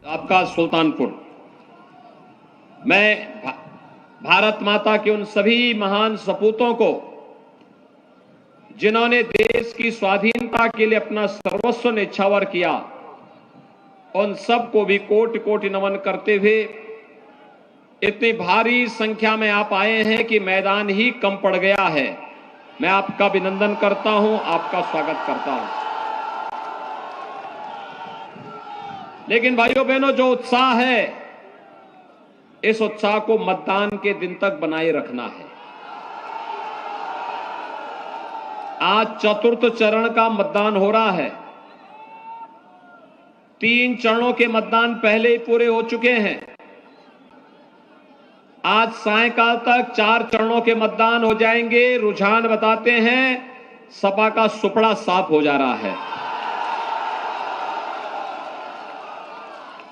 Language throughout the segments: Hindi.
आपका सुल्तानपुर। मैं भारत माता के उन सभी महान सपूतों को जिन्होंने देश की स्वाधीनता के लिए अपना सर्वस्व न्यौछावर किया, उन सबको भी कोटि कोटि नमन करते हुए इतनी भारी संख्या में आप आए हैं कि मैदान ही कम पड़ गया है। मैं आपका अभिनंदन करता हूं, आपका स्वागत करता हूं। लेकिन भाइयों बहनों, जो उत्साह है, इस उत्साह को मतदान के दिन तक बनाए रखना है। आज चतुर्थ चरण का मतदान हो रहा है। 3 चरणों के मतदान पहले ही पूरे हो चुके हैं। आज सायंकाल तक 4 चरणों के मतदान हो जाएंगे। रुझान बताते हैं सपा का सुपड़ा साफ हो जा रहा है।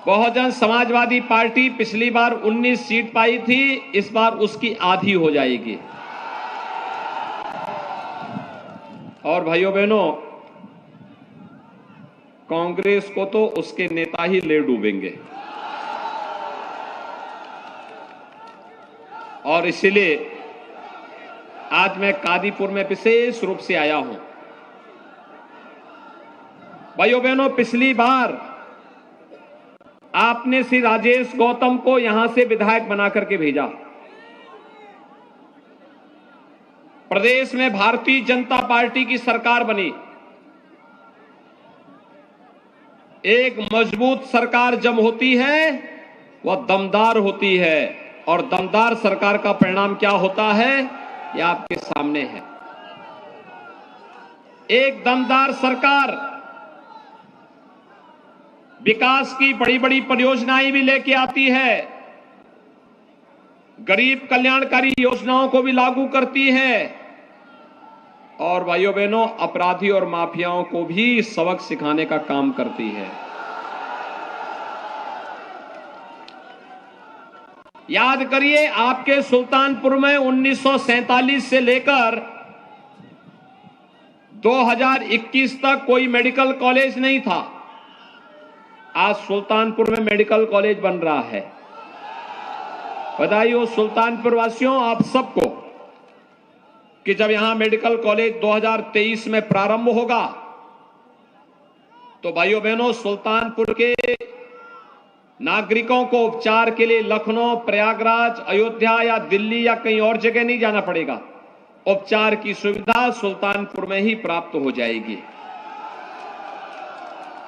बहुजन समाजवादी पार्टी पिछली बार 19 सीट पाई थी, इस बार उसकी आधी हो जाएगी। और भाइयों बहनों, कांग्रेस को तो उसके नेता ही ले डूबेंगे। और इसलिए आज मैं कादीपुर में विशेष रूप से आया हूं। भाइयों बहनों, पिछली बार आपने श्री राजेश गौतम को यहां से विधायक बना करके भेजा। प्रदेश में भारतीय जनता पार्टी की सरकार बनी। एक मजबूत सरकार जब होती है वह दमदार होती है, और दमदार सरकार का परिणाम क्या होता है, यह आपके सामने है। एक दमदार सरकार विकास की बड़ी बड़ी परियोजनाएं भी लेके आती है, गरीब कल्याणकारी योजनाओं को भी लागू करती है, और भाइयों बहनों, अपराधी और माफियाओं को भी सबक सिखाने का काम करती है। याद करिए, आपके सुल्तानपुर में 1947 से लेकर 2021 तक कोई मेडिकल कॉलेज नहीं था। आज सुल्तानपुर में मेडिकल कॉलेज बन रहा है। बधाई हो सुल्तानपुर वासियों, आप सबको, कि जब यहां मेडिकल कॉलेज 2023 में प्रारंभ होगा तो भाइयों बहनों, सुल्तानपुर के नागरिकों को उपचार के लिए लखनऊ, प्रयागराज, अयोध्या या दिल्ली या कहीं और जगह नहीं जाना पड़ेगा। उपचार की सुविधा सुल्तानपुर में ही प्राप्त हो जाएगी।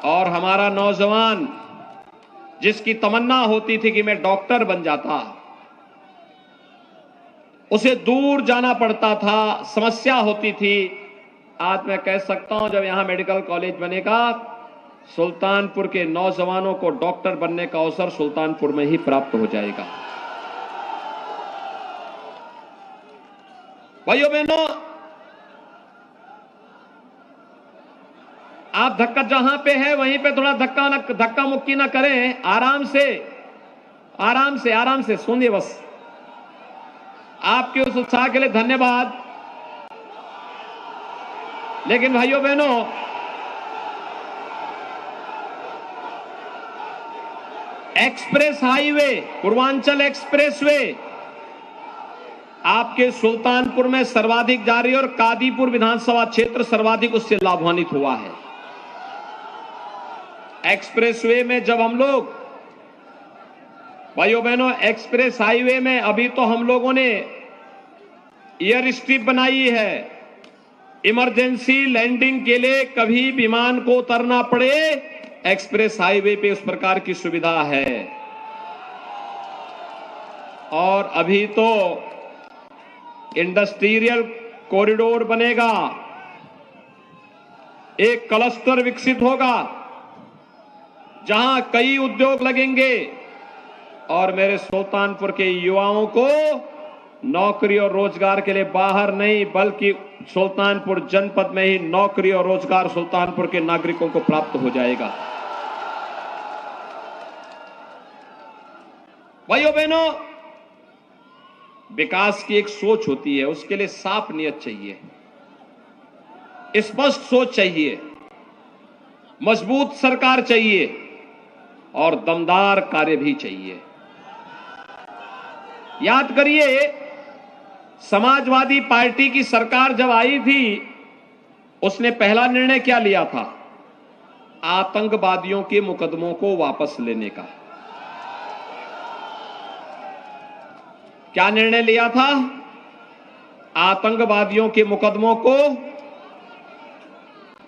और हमारा नौजवान जिसकी तमन्ना होती थी कि मैं डॉक्टर बन जाता, उसे दूर जाना पड़ता था, समस्या होती थी। आज मैं कह सकता हूं, जब यहां मेडिकल कॉलेज बनेगा, सुल्तानपुर के नौजवानों को डॉक्टर बनने का अवसर सुल्तानपुर में ही प्राप्त हो जाएगा। भाइयों बहनों, आप धक्का जहां पे है वहीं पे थोड़ा धक्का मुक्की ना करें। आराम से आराम से आराम से सुनिए बस। आपके उस उत्साह के लिए धन्यवाद। लेकिन भाइयों बहनों, एक्सप्रेस हाईवे, पूर्वांचल एक्सप्रेसवे आपके सुल्तानपुर में सर्वाधिक जारी, और कादीपुर विधानसभा क्षेत्र सर्वाधिक उससे लाभान्वित हुआ है। एक्सप्रेसवे में जब हम लोग, भाइयों बहनों, एक्सप्रेस हाईवे में अभी तो हम लोगों ने एयर स्ट्रिप बनाई है। इमरजेंसी लैंडिंग के लिए कभी विमान को उतरना पड़े, एक्सप्रेस हाईवे पे उस प्रकार की सुविधा है। और अभी तो इंडस्ट्रियल कॉरिडोर बनेगा, एक क्लस्टर विकसित होगा जहां कई उद्योग लगेंगे, और मेरे सुल्तानपुर के युवाओं को नौकरी और रोजगार के लिए बाहर नहीं, बल्कि सुल्तानपुर जनपद में ही नौकरी और रोजगार सुल्तानपुर के नागरिकों को प्राप्त हो जाएगा। भाइयों बहनों, विकास की एक सोच होती है, उसके लिए साफ नियत चाहिए, स्पष्ट सोच चाहिए, मजबूत सरकार चाहिए। और दमदार कार्य भी चाहिए। याद करिए, समाजवादी पार्टी की सरकार जब आई थी, उसने पहला निर्णय क्या लिया था? आतंकवादियों के मुकदमों को वापस लेने का। क्या निर्णय लिया था? आतंकवादियों के मुकदमों को।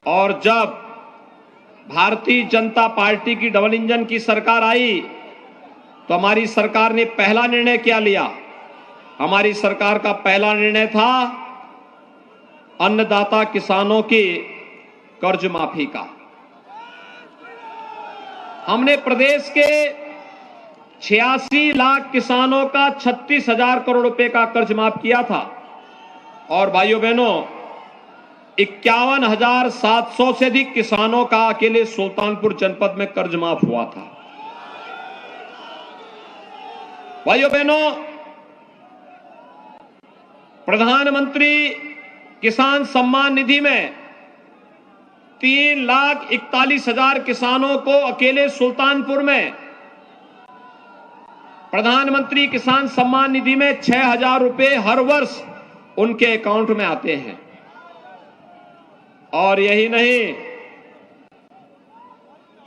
और जब भारतीय जनता पार्टी की डबल इंजन की सरकार आई, तो हमारी सरकार ने पहला निर्णय क्या लिया? हमारी सरकार का पहला निर्णय था अन्नदाता किसानों के कर्ज माफी का। हमने प्रदेश के 86 लाख किसानों का 36,000 करोड़ रुपए का कर्ज माफ किया था। और भाइयों बहनों, 51,700 से अधिक किसानों का अकेले सुल्तानपुर जनपद में कर्ज माफ हुआ था। भाइयों बहनों, प्रधानमंत्री किसान सम्मान निधि में 3,41,000 किसानों को अकेले सुल्तानपुर में प्रधानमंत्री किसान सम्मान निधि में 6,000 रुपए हर वर्ष उनके अकाउंट में आते हैं। और यही नहीं,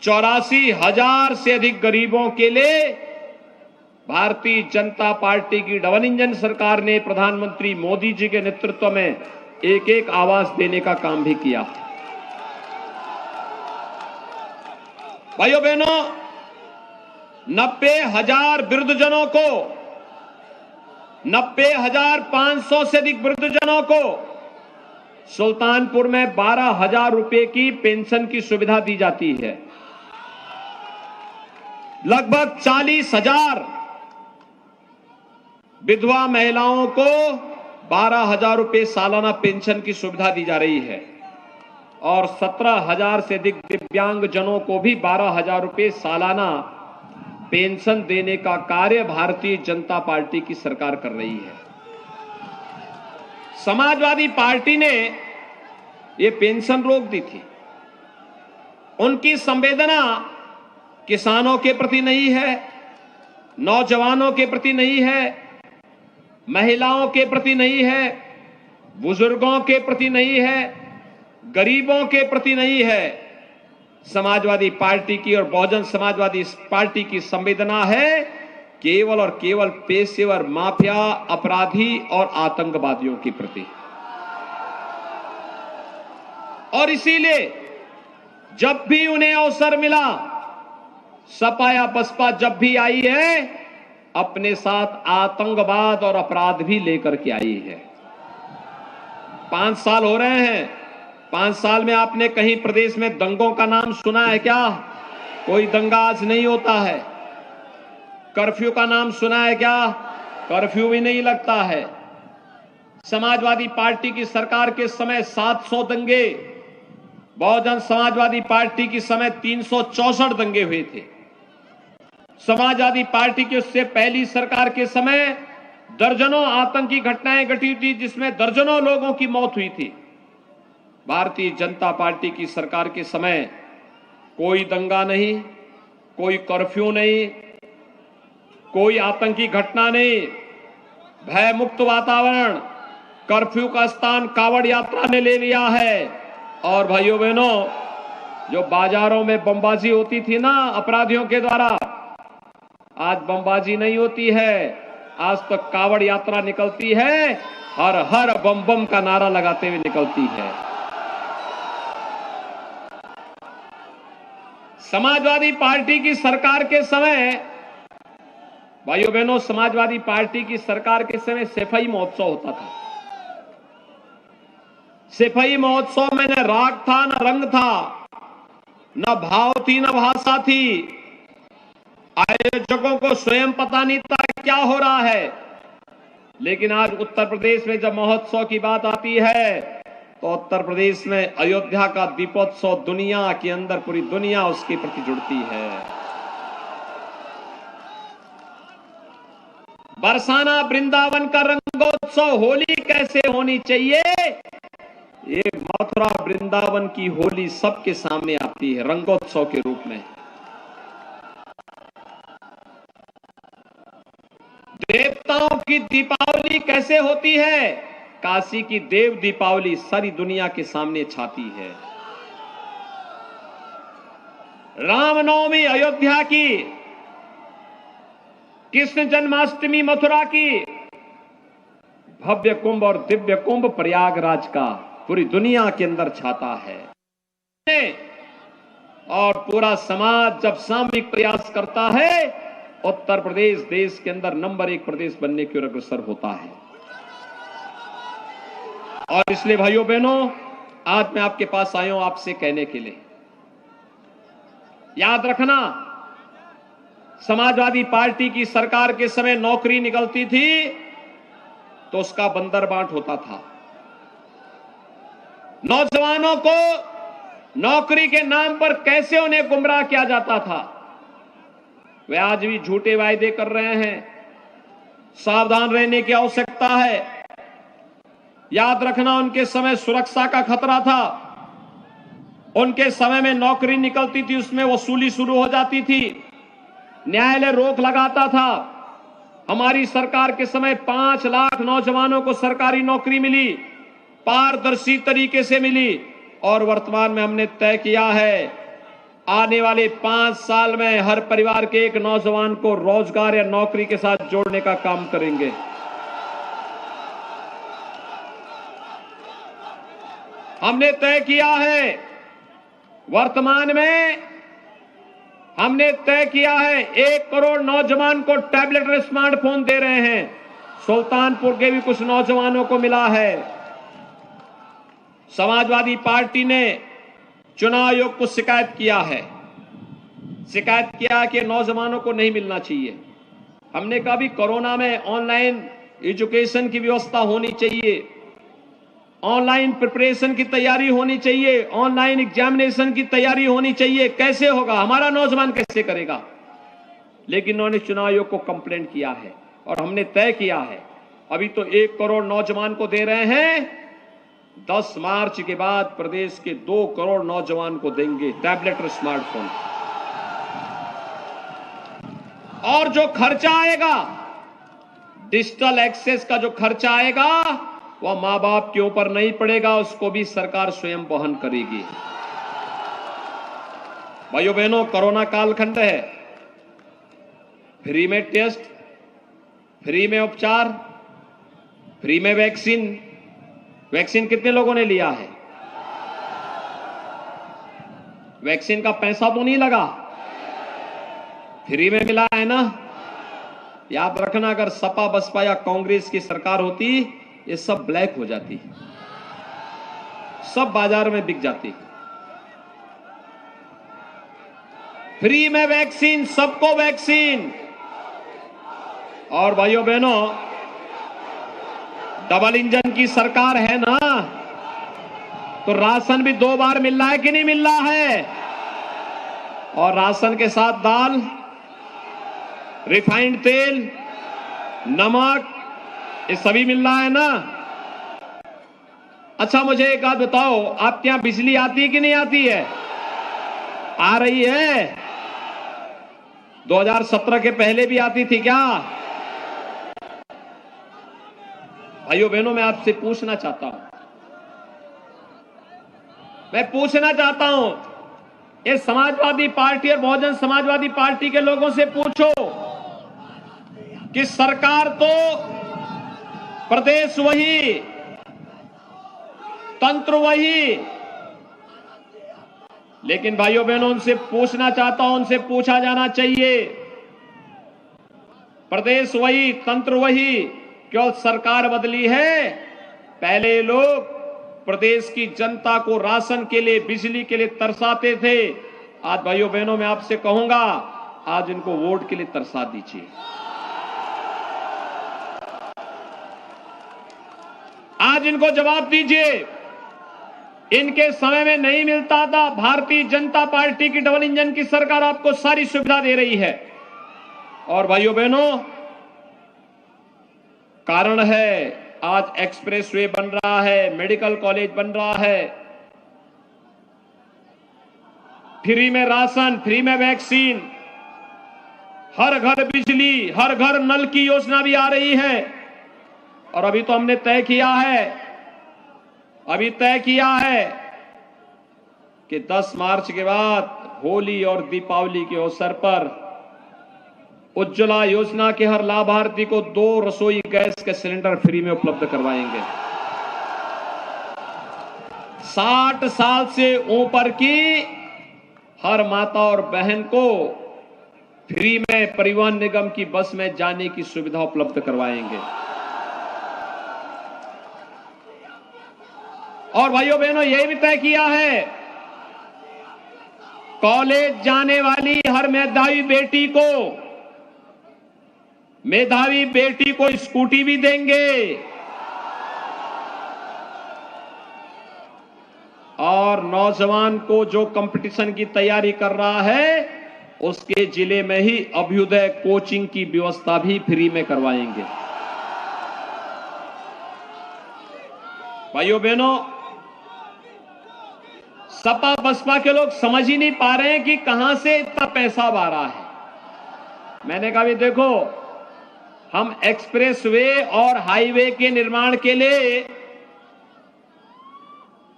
84,000 से अधिक गरीबों के लिए भारतीय जनता पार्टी की डबल इंजन सरकार ने प्रधानमंत्री मोदी जी के नेतृत्व में एक एक आवास देने का काम भी किया। भाइयों बहनों, 90,000 वृद्धजनों को, 90,500 से अधिक वृद्धजनों को सुल्तानपुर में 12,000 रुपए की पेंशन की सुविधा दी जाती है। लगभग 40,000 विधवा महिलाओं को 12,000 रुपए सालाना पेंशन की सुविधा दी जा रही है। और 17,000 से अधिक दिव्यांग जनों को भी 12,000 रुपए सालाना पेंशन देने का कार्य भारतीय जनता पार्टी की सरकार कर रही है। समाजवादी पार्टी ने ये पेंशन रोक दी थी। उनकी संवेदना किसानों के प्रति नहीं है, नौजवानों के प्रति नहीं है, महिलाओं के प्रति नहीं है, बुजुर्गों के प्रति नहीं है, गरीबों के प्रति नहीं है। समाजवादी पार्टी की और बहुजन समाजवादी पार्टी की संवेदना है केवल और केवल पेशेवर माफिया, अपराधी और आतंकवादियों के प्रति। और इसीलिए जब भी उन्हें अवसर मिला, सपा या बसपा जब भी आई है, अपने साथ आतंकवाद और अपराध भी लेकर के आई है। 5 साल हो रहे हैं। 5 साल में आपने कहीं प्रदेश में दंगों का नाम सुना है क्या? कोई दंगा आज नहीं होता है। कर्फ्यू का नाम सुना है क्या? कर्फ्यू भी नहीं लगता है। समाजवादी पार्टी की सरकार के समय 700 दंगे, बहुजन समाजवादी पार्टी की समय 364 दंगे हुए थे। समाजवादी पार्टी की उससे पहली सरकार के समय दर्जनों आतंकी घटनाएं घटी थी, जिसमें दर्जनों लोगों की मौत हुई थी। भारतीय जनता पार्टी की सरकार के समय कोई दंगा नहीं, कोई कर्फ्यू नहीं, कोई आतंकी घटना नहीं, भय मुक्त वातावरण। कर्फ्यू का स्थान कावड़ यात्रा ने ले लिया है। और भाइयों बहनों, जो बाजारों में बमबाजी होती थी ना अपराधियों के द्वारा, आज बमबाजी नहीं होती है। आज तक तो कावड़ यात्रा निकलती है, हर हर बम बम का नारा लगाते हुए निकलती है। समाजवादी पार्टी की सरकार के समय, भाइयों बहनों, समाजवादी पार्टी की सरकार के समय सिपाही महोत्सव होता था। सिपाही महोत्सव में न राग था, न रंग था, न भाव थी, न भाषा थी। आयोजकों को स्वयं पता नहीं था क्या हो रहा है। लेकिन आज उत्तर प्रदेश में जब महोत्सव की बात आती है, तो उत्तर प्रदेश में अयोध्या का दीपोत्सव दुनिया के अंदर पूरी दुनिया उसके प्रति जुड़ती है। बरसाना वृंदावन का रंगोत्सव होली कैसे होनी चाहिए, ये मथुरा वृंदावन की होली सबके सामने आती है रंगोत्सव के रूप में। देवताओं की दीपावली कैसे होती है? काशी की देव दीपावली सारी दुनिया के सामने छाती है। रामनवमी अयोध्या की, कृष्ण जन्माष्टमी मथुरा की, भव्य कुंभ और दिव्य कुंभ प्रयागराज का पूरी दुनिया के अंदर छाता है। और पूरा समाज जब सामूहिक प्रयास करता है, उत्तर प्रदेश देश के अंदर नंबर 1 प्रदेश बनने की ओर अग्रसर होता है। और इसलिए भाइयों बहनों, आज मैं आपके पास आया हूं आपसे कहने के लिए, याद रखना, समाजवादी पार्टी की सरकार के समय नौकरी निकलती थी तो उसका बंदरबांट होता था। नौजवानों को नौकरी के नाम पर कैसे उन्हें गुमराह किया जाता था, वे आज भी झूठे वायदे कर रहे हैं। सावधान रहने की आवश्यकता है। याद रखना, उनके समय सुरक्षा का खतरा था। उनके समय में नौकरी निकलती थी, उसमें वसूली शुरू हो जाती थी, न्यायालय रोक लगाता था। हमारी सरकार के समय 5 लाख नौजवानों को सरकारी नौकरी मिली, पारदर्शी तरीके से मिली। और वर्तमान में हमने तय किया है, आने वाले 5 साल में हर परिवार के एक नौजवान को रोजगार या नौकरी के साथ जोड़ने का काम करेंगे। हमने तय किया है, वर्तमान में हमने तय किया है 1 करोड़ नौजवान को टैबलेट और स्मार्टफोन दे रहे हैं। सुल्तानपुर के भी कुछ नौजवानों को मिला है। समाजवादी पार्टी ने चुनाव आयोग को शिकायत किया कि नौजवानों को नहीं मिलना चाहिए। हमने कहा भी कोरोना में ऑनलाइन एजुकेशन की व्यवस्था होनी चाहिए, ऑनलाइन प्रिपरेशन की तैयारी होनी चाहिए, ऑनलाइन एग्जामिनेशन की तैयारी होनी चाहिए। कैसे होगा, हमारा नौजवान कैसे करेगा? लेकिन उन्होंने चुनाव आयोग को कंप्लेंट किया है और हमने तय किया है, अभी तो 1 करोड़ नौजवान को दे रहे हैं, 10 मार्च के बाद प्रदेश के 2 करोड़ नौजवान को देंगे टैबलेट और स्मार्टफोन। और जो खर्चा आएगा, डिजिटल एक्सेस का जो खर्चा आएगा, वह मां बाप के ऊपर नहीं पड़ेगा, उसको भी सरकार स्वयं वहन करेगी। भाइयों बहनों, कोरोना कालखंड है, फ्री में टेस्ट, फ्री में उपचार, फ्री में वैक्सीन। वैक्सीन कितने लोगों ने लिया है? वैक्सीन का पैसा तो नहीं लगा, फ्री में मिला है ना। याद रखना, अगर सपा बसपा या कांग्रेस की सरकार होती, ये सब ब्लैक हो जाती, सब बाजार में बिक जाती। फ्री में वैक्सीन, सबको वैक्सीन। और भाइयों बहनों, डबल इंजन की सरकार है ना, तो राशन भी 2 बार मिल रहा है कि नहीं मिल रहा है? और राशन के साथ दाल, रिफाइंड तेल, नमक, ये सभी मिल रहा है ना। अच्छा, मुझे एक बात बताओ, आपके यहां बिजली आती है कि नहीं आती है? आ रही है? 2017 के पहले भी आती थी क्या? भाइयों बहनों, मैं आपसे पूछना चाहता हूं, ये समाजवादी पार्टी और बहुजन समाजवादी पार्टी के लोगों से पूछो कि सरकार तो प्रदेश वही, तंत्र वही, लेकिन भाइयों बहनों, उनसे पूछना चाहता हूं, उनसे पूछा जाना चाहिए, प्रदेश वही, तंत्र वही, क्यों सरकार बदली है? पहले लोग प्रदेश की जनता को राशन के लिए, बिजली के लिए तरसाते थे। आज भाइयों बहनों, मैं आपसे कहूंगा, आज इनको वोट के लिए तरसा दीजिए। आज इनको जवाब दीजिए। इनके समय में नहीं मिलता था, भारतीय जनता पार्टी की डबल इंजन की सरकार आपको सारी सुविधा दे रही है। और भाइयों बहनों, कारण है, आज एक्सप्रेसवे बन रहा है, मेडिकल कॉलेज बन रहा है, फ्री में राशन, फ्री में वैक्सीन, हर घर बिजली, हर घर नल की योजना भी आ रही है। और अभी तो हमने तय किया है कि 10 मार्च के बाद होली और दीपावली के अवसर पर उज्ज्वला योजना के हर लाभार्थी को 2 रसोई गैस के सिलेंडर फ्री में उपलब्ध करवाएंगे। 60 साल से ऊपर की हर माता और बहन को फ्री में परिवहन निगम की बस में जाने की सुविधा उपलब्ध करवाएंगे। और भाइयों बहनों, यह भी तय किया है, कॉलेज जाने वाली हर मेधावी बेटी को स्कूटी भी देंगे। और नौजवान को जो कंपटीशन की तैयारी कर रहा है, उसके जिले में ही अभ्युदय कोचिंग की व्यवस्था भी फ्री में करवाएंगे। भाइयों बहनों, सपा बसपा के लोग समझ ही नहीं पा रहे हैं कि कहां से इतना पैसा आ रहा है। मैंने कहा भी देखो, हम एक्सप्रेसवे और हाईवे के निर्माण के लिए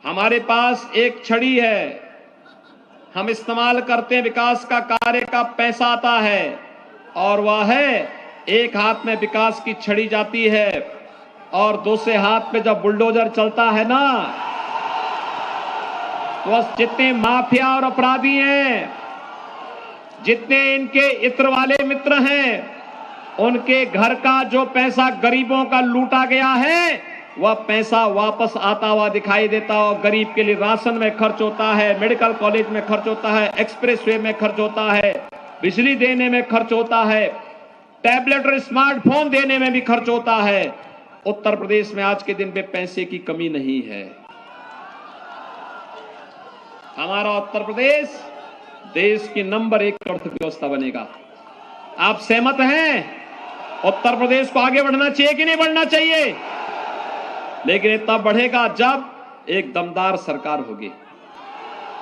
हमारे पास एक छड़ी है, हम इस्तेमाल करते हैं, विकास का कार्य का पैसा आता है, और वह है एक हाथ में विकास की छड़ी जाती है और दूसरे हाथ में जब बुलडोजर चलता है ना, तो जितने माफिया और अपराधी हैं, जितने इनके इत्र वाले मित्र हैं, उनके घर का जो पैसा गरीबों का लूटा गया है, वह पैसा वापस आता हुआ दिखाई देता है। और गरीब के लिए राशन में खर्च होता है, मेडिकल कॉलेज में खर्च होता है, एक्सप्रेसवे में खर्च होता है, बिजली देने में खर्च होता है, टैबलेट और स्मार्टफोन देने में भी खर्च होता है। उत्तर प्रदेश में आज के दिन पे पैसे की कमी नहीं है। हमारा उत्तर प्रदेश देश की नंबर 1 अर्थव्यवस्था बनेगा। आप सहमत हैं? उत्तर प्रदेश को आगे बढ़ना चाहिए कि नहीं बढ़ना चाहिए? लेकिन इतना बढ़ेगा जब एक दमदार सरकार होगी।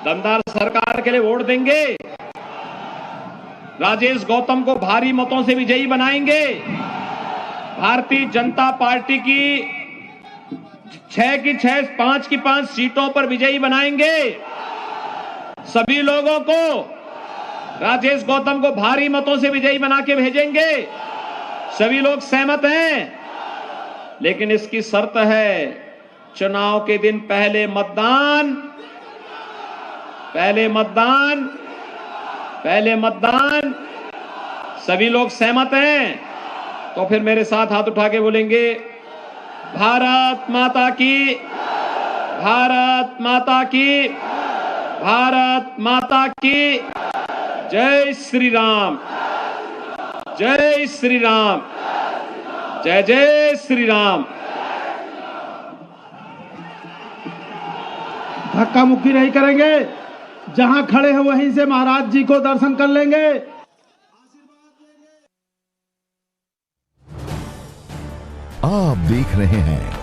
दमदार सरकार के लिए वोट देंगे, राजेश गौतम को भारी मतों से विजयी बनाएंगे। भारतीय जनता पार्टी की 6 की 6, 5 की 5 सीटों पर विजयी बनाएंगे। सभी लोगों को राजेश गौतम को भारी मतों से विजयी बना के भेजेंगे। सभी लोग सहमत हैं? लेकिन इसकी शर्त है, चुनाव के दिन पहले मतदान। सभी लोग सहमत हैं? तो फिर मेरे साथ हाथ उठा के बोलेंगे, भारत माता की, भारत माता की, भारत माता की, जय श्री राम, जय श्री राम, जय जय श्री राम। धक्का मुक्की नहीं करेंगे, जहां खड़े हैं वहीं से महाराज जी को दर्शन कर लेंगे। आप देख रहे हैं